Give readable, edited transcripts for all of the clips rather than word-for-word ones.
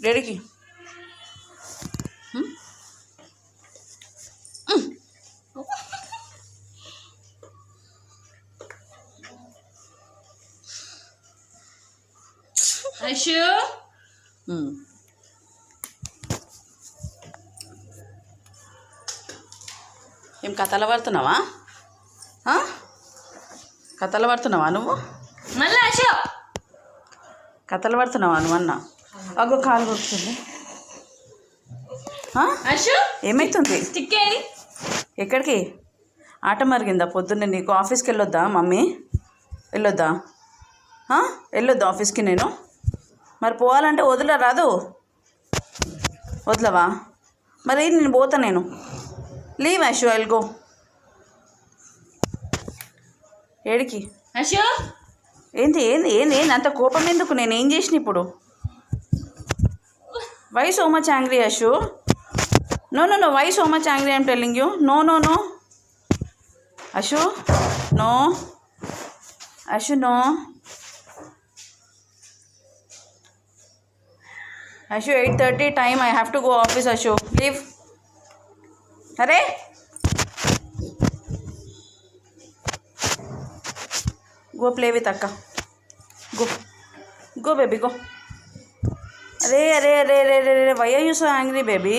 డాడీకి ఐషు ఏం కథలు పడుతున్నావా? కథలు పడుతున్నావా నువ్వు? మళ్ళీ ఐషు కథలు పడుతున్నావా నువ్వు అన్న? అగ్గో కాలు కొడుతుంది. ఐషు ఏమైతుంది? స్టిక్ ఏది? ఎక్కడికి? ఆట మరిగిందా పొద్దున్నే నీకు? ఆఫీస్కి వెళ్ళొద్దా మమ్మీ? వెళ్ళొద్దా? వెళ్ళొద్దా ఆఫీస్కి నేను? మరి పోవాలంటే వదలరాదు? వదలవా? మరి నేను పోతా. నేను లీవ్ ఐషు, ఐల్ గో. ఏడికి? ఐషు ఏంటి ఏంది ఏంది ఏంది అంత కోపం ఎందుకు? నేనేం చేసిన ఇప్పుడు? Why so much angry Aishu? No no no, why so much angry I'm telling you. No no no Aishu, no Aishu, no Aishu. 8:30 time, I have to go office Aishu. Leave. అరే గో ప్లే విత్ అక్క. Go go baby go. అరే అరే అరే అరే అరే అరే, why are you so angry baby?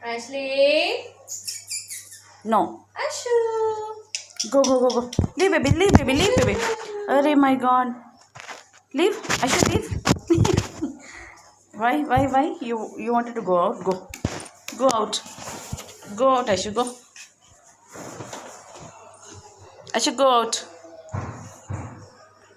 ఐష్లీ no Aishu go go go go. Leave baby, leave baby, leave baby. Arey my god, leave Aisha, leave. why you wanted to go out? Go out Aisha, go Aisha, go out.